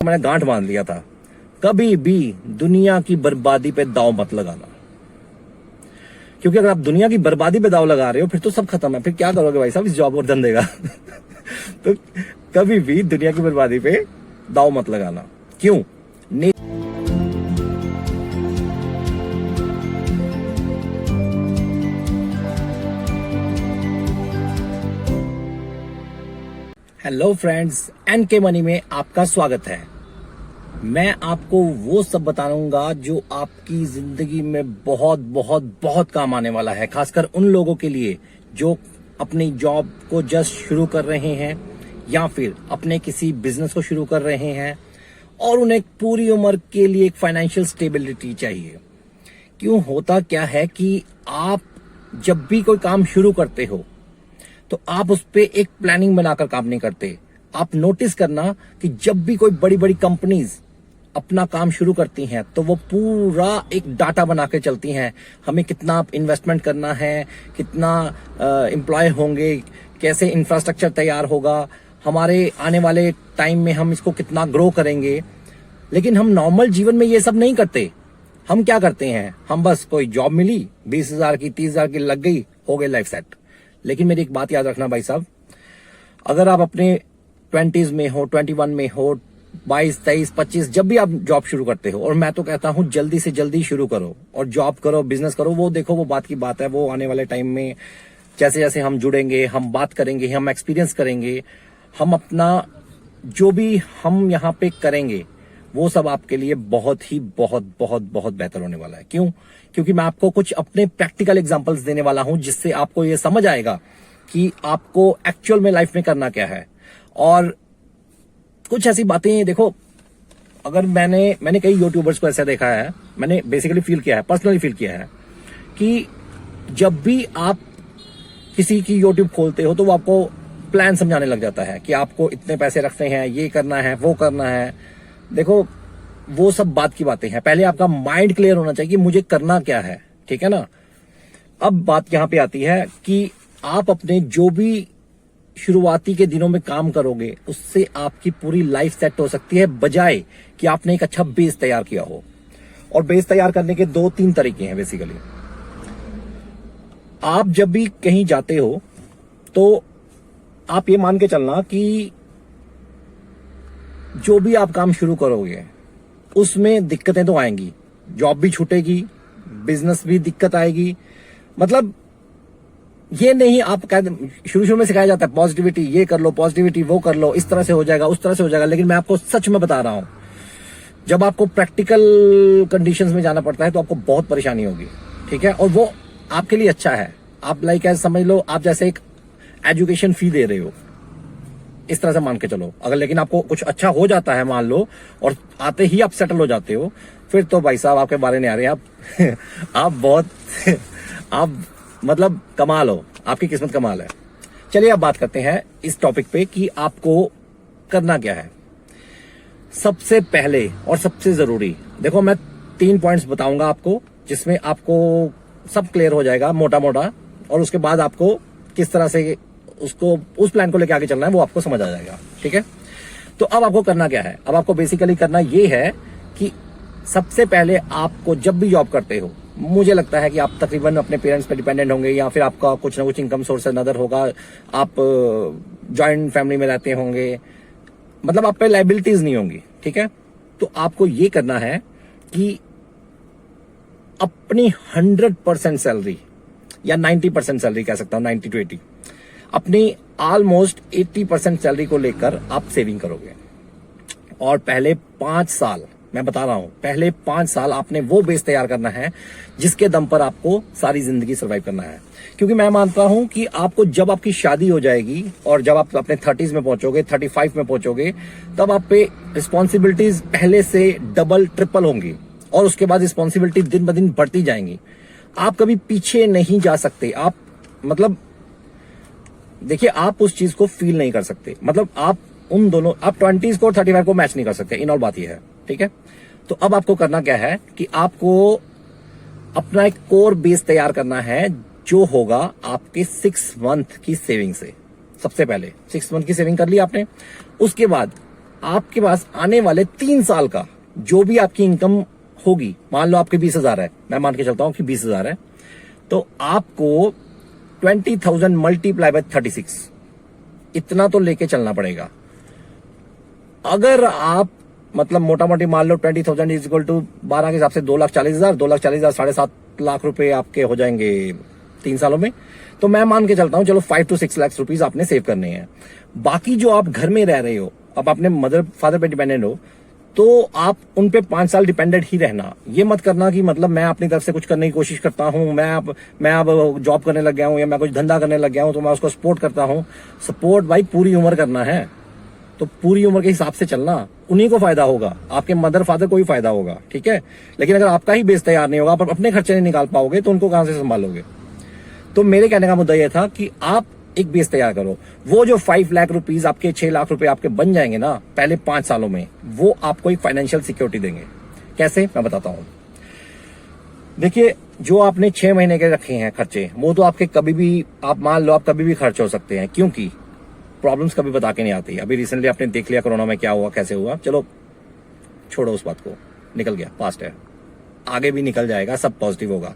मैंने गांठ बांध लिया था, कभी भी दुनिया की बर्बादी पे दांव मत लगाना। क्योंकि अगर आप दुनिया की बर्बादी पे दांव लगा रहे हो फिर तो सब खत्म है। फिर क्या करोगे भाई साहब इस जॉब और धंधे का? तो कभी भी दुनिया की बर्बादी पे दांव मत लगाना। क्यों? हेलो फ्रेंड्स, एनके मनी में आपका स्वागत है। मैं आपको वो सब बताऊंगा जो आपकी जिंदगी में बहुत बहुत बहुत काम आने वाला है, खासकर उन लोगों के लिए जो अपनी जॉब को जस्ट शुरू कर रहे हैं या फिर अपने किसी बिजनेस को शुरू कर रहे हैं और उन्हें पूरी उम्र के लिए एक फाइनेंशियल स्टेबिलिटी चाहिए। क्यों होता क्या है कि आप जब भी कोई काम शुरू करते हो तो आप उस पे एक प्लानिंग बनाकर काम नहीं करते। आप नोटिस करना कि जब भी कोई बड़ी बड़ी कंपनीज अपना काम शुरू करती हैं तो वो पूरा एक डाटा बना के चलती हैं। हमें कितना इन्वेस्टमेंट करना है, कितना एम्प्लॉय होंगे, कैसे इंफ्रास्ट्रक्चर तैयार होगा, हमारे आने वाले टाइम में हम इसको कितना ग्रो करेंगे। लेकिन हम नॉर्मल जीवन में ये सब नहीं करते। हम क्या करते हैं, हम बस कोई जॉब मिली 20,000 की 30,000 की लग गई, हो गई लाइफ सेट। लेकिन मेरी एक बात याद रखना भाई साहब, अगर आप अपने 20s में हो, 21 में हो, 22, 23, 25, जब भी आप जॉब शुरू करते हो, और मैं तो कहता हूं जल्दी से जल्दी शुरू करो और जॉब करो, बिजनेस करो। वो देखो वो बात की बात है, वो आने वाले टाइम में जैसे जैसे हम जुड़ेंगे, हम बात करेंगे, हम एक्सपीरियंस करेंगे, हम अपना जो भी हम यहाँ पे करेंगे वो सब आपके लिए बहुत ही बहुत बहुत बहुत बेहतर होने वाला है। क्यों? क्योंकि मैं आपको कुछ अपने प्रैक्टिकल एग्जांपल्स देने वाला हूं जिससे आपको ये समझ आएगा कि आपको एक्चुअल में लाइफ में करना क्या है। और कुछ ऐसी बातें देखो, अगर मैंने कई यूट्यूबर्स को ऐसा देखा है, मैंने बेसिकली फील किया है, पर्सनली फील किया है कि जब भी आप किसी की यूट्यूब खोलते हो तो वो आपको प्लान समझाने लग जाता है कि आपको इतने पैसे रखने हैं, ये करना है, वो करना है। देखो वो सब बात की बातें हैं। पहले आपका माइंड क्लियर होना चाहिए कि मुझे करना क्या है, ठीक है ना। अब बात यहां पे आती है कि आप अपने जो भी शुरुआती के दिनों में काम करोगे उससे आपकी पूरी लाइफ सेट हो सकती है, बजाय कि आपने एक अच्छा बेस तैयार किया हो। और बेस तैयार करने के 2-3 तरीके हैं बेसिकली। आप जब भी कहीं जाते हो तो आप ये मान के चलना कि जो भी आप काम शुरू करोगे उसमें दिक्कतें तो आएंगी, जॉब भी छूटेगी, बिजनेस भी दिक्कत आएगी। मतलब ये नहीं आप शुरू में सिखाया जाता है पॉजिटिविटी, ये कर लो, पॉजिटिविटी वो कर लो, इस तरह से हो जाएगा, उस तरह से हो जाएगा। लेकिन मैं आपको सच में बता रहा हूं, जब आपको प्रैक्टिकल कंडीशंस में जाना पड़ता है तो आपको बहुत परेशानी होगी, ठीक है। और वो आपके लिए अच्छा है। आप लाइक ऐसे समझ लो, आप जैसे एक एजुकेशन फी दे रहे हो, इस तरह से मान के चलो। अगर लेकिन आपको कुछ अच्छा हो जाता है मान लो, और आते ही आप सेटल हो जाते हो, फिर तो भाई साहब आपके बारे नहीं आ रहे आप आप बहुत आप मतलब कमाल हो, आपकी किस्मत कमाल है। चलिए अब बात करते हैं इस टॉपिक पे कि आपको करना क्या है। सबसे पहले और सबसे जरूरी, देखो मैं 3 पॉइंट्स बताऊंगा आपको जिसमें आपको सब क्लियर हो जाएगा मोटा मोटा, और उसके बाद आपको किस तरह से उसको उस प्लान को लेकर आगे चलना है वो आपको समझ आ जाएगा, ठीक है। तो अब आपको करना क्या है? अब आपको बेसिकली करना ये है कि सबसे पहले आपको जब भी जॉब करते हो, मुझे लगता है कि आप तकरीबन अपने पेरेंट्स पे डिपेंडेंट होंगे या फिर आपका कुछ ना कुछ इनकम सोर्स अनदर होगा, आप जॉइंट फैमिली में रहते होंगे, मतलब आप पे लायबिलिटीज नहीं होंगी, ठीक है। तो आपको ये करना है कि अपनी 100% सैलरी या 90% सैलरी कह सकता हूं, 90 to 80, अपनी ऑलमोस्ट 80% सैलरी को लेकर आप सेविंग करोगे। और पहले 5 साल, मैं बता रहा हूं, पहले 5 साल आपने वो बेस तैयार करना है जिसके दम पर आपको सारी जिंदगी सर्वाइव करना है। क्योंकि मैं मानता हूं कि आपको जब आपकी शादी हो जाएगी और जब आप अपने 30s में पहुंचोगे, 35 में पहुंचोगे, तब आप पे रिस्पॉन्सिबिलिटीज पहले से डबल ट्रिपल होंगी और उसके बाद रिस्पॉन्सिबिलिटी दिन ब दिन बढ़ती जाएंगी। आप कभी पीछे नहीं जा सकते। आप मतलब देखिए, आप उस चीज को फील नहीं कर सकते। मतलब आप उन दोनों, आप 20s को और 35 को मैच नहीं कर सकते। इन ऑल बात ये है, ठीक है। तो अब आपको करना क्या है कि आपको अपना एक कोर बेस तैयार करना है जो होगा आपके 6 मंथ की सेविंग से। सबसे पहले 6 मंथ की सेविंग कर ली आपने, उसके बाद आपके पास आने वाले 3 साल का जो भी आपकी इनकम होगी, मान लो आपके 20,000 है, मैं मान के चलता हूं कि 20,000 है, तो आपको 20,000 मल्टीप्लाई बाय 36 इतना तो लेके चलना पड़ेगा। अगर आप मतलब मोटा मोटी मान लो 20,000 इज इक्वल टू 12 के हिसाब से 2,40,000, 2,40,000 7.5 लाख रुपए आपके हो जाएंगे 3 सालों में। तो मैं मान के चलता हूं चलो 5 to 6 लाख रुपीज आपने सेव करने हैं। बाकी जो आप घर में रह रहे हो, अब अपने मदर फादर पे डिपेंडेंट हो, तो आप उन पे 5 साल डिपेंडेंट ही रहना। ये मत करना कि मतलब मैं अपनी तरफ से कुछ करने की कोशिश करता हूं, मैं अब जॉब करने लग गया हूं या मैं कुछ धंधा करने लग गया हूं तो मैं उसको सपोर्ट करता हूं। सपोर्ट भाई पूरी उम्र करना है, तो पूरी उम्र के हिसाब से चलना, उन्हीं को फायदा होगा, आपके मदर फादर को ही फायदा होगा, ठीक है। लेकिन अगर आपका ही बेस तैयार नहीं होगा, आप अपने खर्चे नहीं निकाल पाओगे तो उनको कहां से संभालोगे। तो मेरे कहने का मुद्दा यह था कि आप एक बेस तैयार करो। वो जो 5 लाख रुपीज आपके 6 लाख रुपए आपके बन जाएंगे ना पहले 5 सालों में, वो आपको एक फाइनेंशियल सिक्योरिटी देंगे। कैसे, मैं बताता हूं। देखिए, जो आपने 6 महीने के रखे हैं खर्चे, वो तो आपके कभी भी, आप मान लो आप कभी भी खर्च हो सकते हैं, क्योंकि प्रॉब्लम्स कभी बता के नहीं आती। अभी रिसेंटली आपने देख लिया कोरोना में क्या हुआ, कैसे हुआ, चलो छोड़ो उस बात को, निकल गया, पास्ट है, आगे भी निकल जाएगा, सब पॉजिटिव होगा।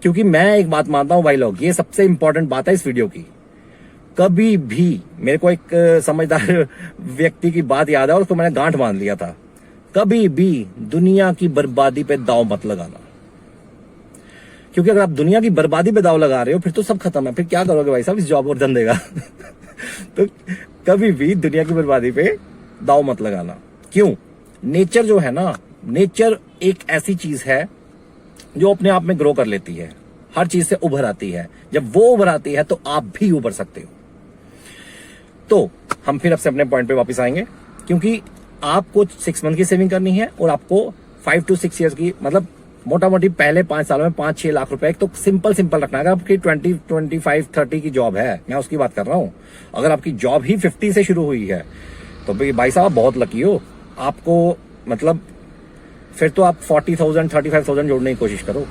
क्योंकि मैं एक बात मानता हूं भाई लोग, ये सबसे इंपॉर्टेंट बात है इस वीडियो की। कभी भी, मेरे को एक समझदार व्यक्ति की बात याद है और उसको मैंने गांठ बांध लिया था, कभी भी दुनिया की बर्बादी पे दांव मत लगाना। क्योंकि अगर आप दुनिया की बर्बादी पे दांव लगा रहे हो फिर तो सब खत्म है, फिर क्या करोगे भाई साहब इस जॉब और धंधे का। तो कभी भी दुनिया की बर्बादी पे दांव मत लगाना। क्यों? नेचर जो है ना, नेचर एक ऐसी चीज है जो अपने आप में ग्रो कर लेती है, हर चीज से उभर आती है। जब वो उभर आती है तो आप भी उभर सकते हो। तो हम फिर अब से अपने पॉइंट पे वापस आएंगे, क्योंकि आपको 6 मंथ की सेविंग करनी है और आपको 5 to 6 ईयर्स की, मतलब मोटा मोटी पहले 5 सालों में 5-6 लाख रुपए, एक तो सिंपल रखना है। अगर आपकी 20, 25, 30 की जॉब है, मैं उसकी बात कर रहा हूं, अगर आपकी जॉब ही 50 से शुरू हुई है तो भाई साहब बहुत लकी हो आपको, मतलब फिर तो आप 40,000, 35,000 जोड़ने की कोशिश करो।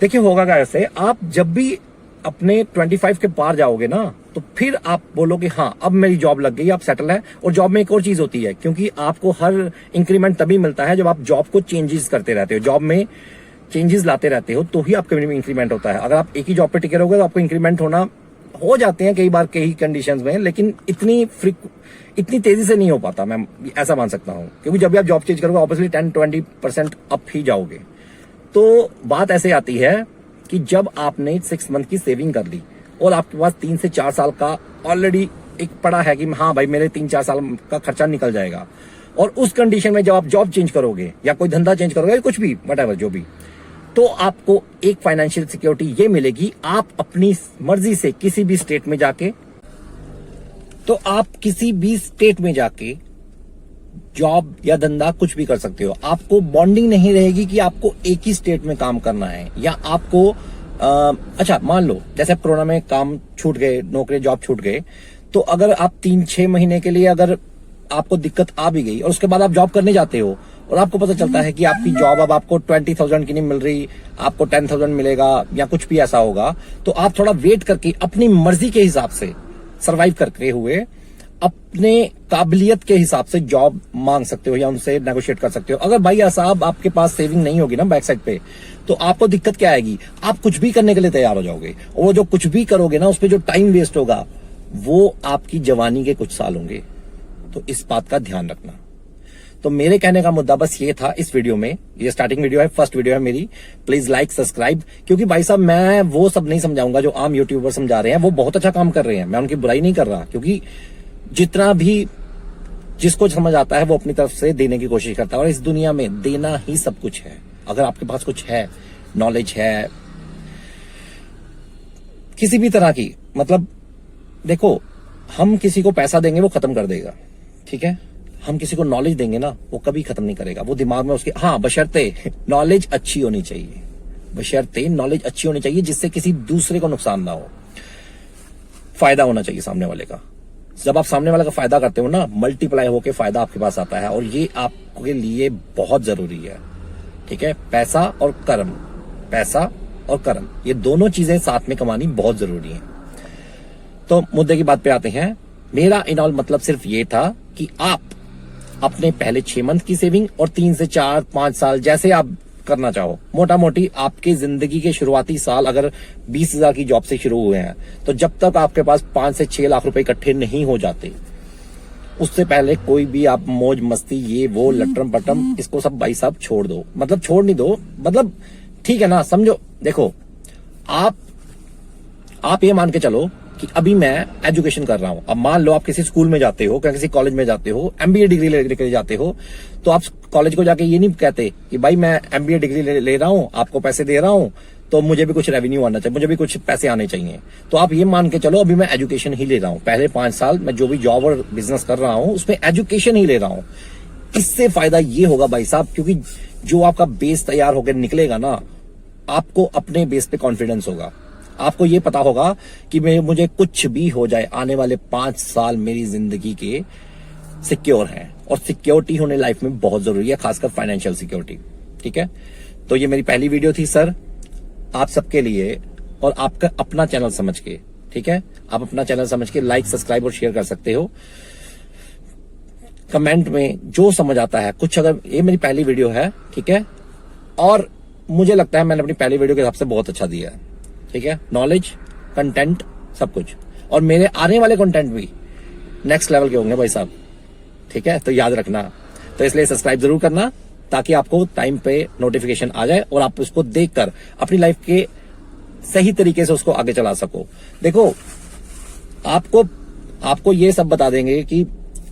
देखिए होगा क्या, ऐसे आप जब भी अपने 25 के पार जाओगे ना, तो फिर आप बोलोगे हाँ अब मेरी जॉब लग गई, आप सेटल है। और जॉब में एक और चीज होती है, क्योंकि आपको हर इंक्रीमेंट तभी मिलता है जब आप जॉब को चेंजेस करते रहते हो, जॉब में चेंजेस लाते रहते हो, तो ही आपका इंक्रीमेंट होता है। अगर आप एक ही जॉब पे टिके रहोगे तो आपको इंक्रीमेंट हो जाते हैं कई बार कई कंडीशंस में, लेकिन इतनी तेजी से नहीं हो पाता, मैं ऐसा मान सकता हूं। क्योंकि जब भी आप जॉब चेंज करोगे ऑब्वियसली 10-20% अप ही जाओगे। तो बात ऐसे आती है कि जब आपने 6 मंथ की सेविंग कर ली और आपके पास 3 से 4 साल का ऑलरेडी एक पड़ा है कि हाँ भाई मेरे 3-4 साल का खर्चा निकल जाएगा, और उस कंडीशन में जब आप जॉब चेंज करोगे या कोई धंधा चेंज करोगे, कुछ भी व्हाटएवर जो भी, तो आपको एक फाइनेंशियल सिक्योरिटी ये मिलेगी। आप अपनी मर्जी से किसी भी स्टेट में जाके, तो आप किसी भी स्टेट में जाके जॉब या धंधा कुछ भी कर सकते हो। आपको बॉन्डिंग नहीं रहेगी कि आपको एक ही स्टेट में काम करना है, या आपको अच्छा मान लो जैसे कोरोना में काम छूट गए, नौकरी जॉब छूट गए, तो अगर आप 3-6 महीने के लिए अगर आपको दिक्कत आ भी गई और उसके बाद आप जॉब करने जाते हो और आपको पता चलता है कि आपकी जॉब अब आपको 20,000 की नहीं मिल रही, आपको 10,000 मिलेगा या कुछ भी ऐसा होगा, तो आप थोड़ा वेट करके अपनी मर्जी के हिसाब से सर्वाइव करते हुए अपने काबिलियत के हिसाब से जॉब मांग सकते हो या उनसे नेगोशिएट कर सकते हो। अगर भाई साहब आपके पास सेविंग नहीं होगी ना बैक साइड पे, तो आपको दिक्कत क्या आएगी, आप कुछ भी करने के लिए तैयार हो जाओगे, और वो जो कुछ भी करोगे ना उस पर जो टाइम वेस्ट होगा वो आपकी जवानी के कुछ साल होंगे। तो इस बात का ध्यान रखना। तो मेरे कहने का मुद्दा बस ये था इस वीडियो में। ये स्टार्टिंग वीडियो है, फर्स्ट वीडियो है मेरी, प्लीज लाइक सब्सक्राइब। क्योंकि भाई साहब मैं वो सब नहीं समझाऊंगा जो आम यूट्यूबर समझा रहे हैं, वो बहुत अच्छा काम कर रहे हैं, मैं उनकी बुराई नहीं कर रहा, क्योंकि जितना भी जिसको समझ आता है वो अपनी तरफ से देने की कोशिश करता है, और इस दुनिया में देना ही सब कुछ है। अगर आपके पास कुछ है, नॉलेज है किसी भी तरह की, मतलब देखो हम किसी को पैसा देंगे वो खत्म कर देगा, ठीक है, हम किसी को नॉलेज देंगे ना वो कभी खत्म नहीं करेगा, वो दिमाग में उसके, हाँ बशर्ते नॉलेज अच्छी होनी चाहिए, बशर्ते नॉलेज अच्छी होनी चाहिए जिससे किसी दूसरे को नुकसान ना हो, फायदा होना चाहिए सामने वाले का। जब आप सामने वाले का फायदा करते हो ना, मल्टीप्लाई होकर फायदा आपके पास आता है, और ये आपके लिए बहुत जरूरी है, ठीक है। पैसा और कर्म, पैसा और कर्म, ये दोनों चीजें साथ में कमानी बहुत जरूरी है। तो मुद्दे की बात पे आते हैं। मेरा इन ऑल मतलब सिर्फ ये था कि आप अपने पहले 6 मंथ की सेविंग और 3 से 4 5 साल जैसे आप करना चाहो। मोटा मोटी आपकी जिंदगी के शुरुआती साल अगर 20,000 की जॉब से शुरू हुए हैं तो जब तक आपके पास 5 से 6 लाख रुपए इकट्ठे नहीं हो जाते, उससे पहले कोई भी आप मौज मस्ती ये वो लटरम पटम इसको सब भाई साहब छोड़ दो। मतलब छोड़ नहीं दो, मतलब ठीक है ना, समझो। देखो आप ये मान के चलो कि अभी मैं एजुकेशन कर रहा हूं। अब मान लो आप किसी स्कूल में जाते हो, किसी कॉलेज में जाते हो, एमबीए डिग्री लेके जाते हो, तो आप कॉलेज को जाके ये नहीं कहते कि भाई मैं एमबीए डिग्री ले रहा हूं, आपको पैसे दे रहा हूं, तो मुझे भी कुछ रेवेन्यू आना चाहिए, मुझे भी कुछ पैसे आने चाहिए। तो आप ये मान के चलो अभी मैं एजुकेशन ही ले रहा हूं, पहले 5 साल मैं जो भी जॉब और बिजनेस कर रहा हूं उसमें एजुकेशन ही ले रहा हूं। इससे फायदा ये होगा भाई साहब, क्योंकि जो आपका बेस तैयार होकर निकलेगा ना, आपको अपने बेस पे कॉन्फिडेंस होगा। आपको ये पता होगा कि मुझे कुछ भी हो जाए, आने वाले 5 साल मेरी जिंदगी के सिक्योर हैं, और सिक्योरिटी होने लाइफ में बहुत जरूरी है, खासकर फाइनेंशियल सिक्योरिटी। ठीक है, तो ये मेरी पहली वीडियो थी सर, आप सबके लिए, और आपका अपना चैनल समझ के। ठीक है, आप अपना चैनल समझ के लाइक सब्सक्राइब और शेयर कर सकते हो। कमेंट में जो समझ आता है कुछ, अगर ये मेरी पहली वीडियो है, ठीक है, और मुझे लगता है मैंने अपनी पहली वीडियो के हिसाब से बहुत अच्छा दिया है। ठीक है, नॉलेज, कंटेंट, सब कुछ, और मेरे आने वाले कंटेंट भी नेक्स्ट लेवल के होंगे भाई साहब। ठीक है, तो याद रखना, तो इसलिए सब्सक्राइब जरूर करना ताकि आपको टाइम पे नोटिफिकेशन आ जाए और आप उसको देखकर अपनी लाइफ के सही तरीके से उसको आगे चला सको। देखो आपको ये सब बता देंगे कि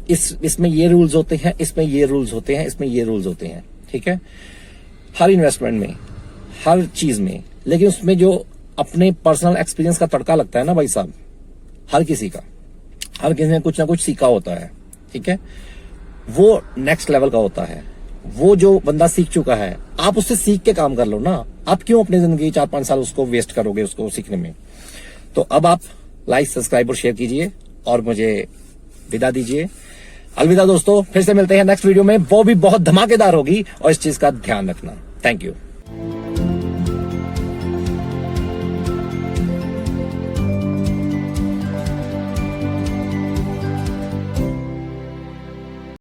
इसमें ये रूल्स होते हैं, इसमें ये रूल्स होते हैं, इसमें ये रूल्स होते हैं। ठीक है, हर इन्वेस्टमेंट में, हर चीज में, लेकिन उसमें जो अपने पर्सनल एक्सपीरियंस का तड़का लगता है ना भाई साहब, हर किसी ने कुछ ना कुछ सीखा होता है। ठीक है, वो नेक्स्ट लेवल का होता है। वो जो बंदा सीख चुका है, आप उससे सीख के काम कर लो ना। आप क्यों अपनी जिंदगी 4-5 साल उसको वेस्ट करोगे उसको सीखने में। तो अब आप लाइक सब्सक्राइब और शेयर कीजिए और मुझे विदा दीजिए। अलविदा दोस्तों, फिर से मिलते हैं नेक्स्ट वीडियो में, वो भी बहुत धमाकेदार होगी, और इस चीज का ध्यान रखना। Thank you.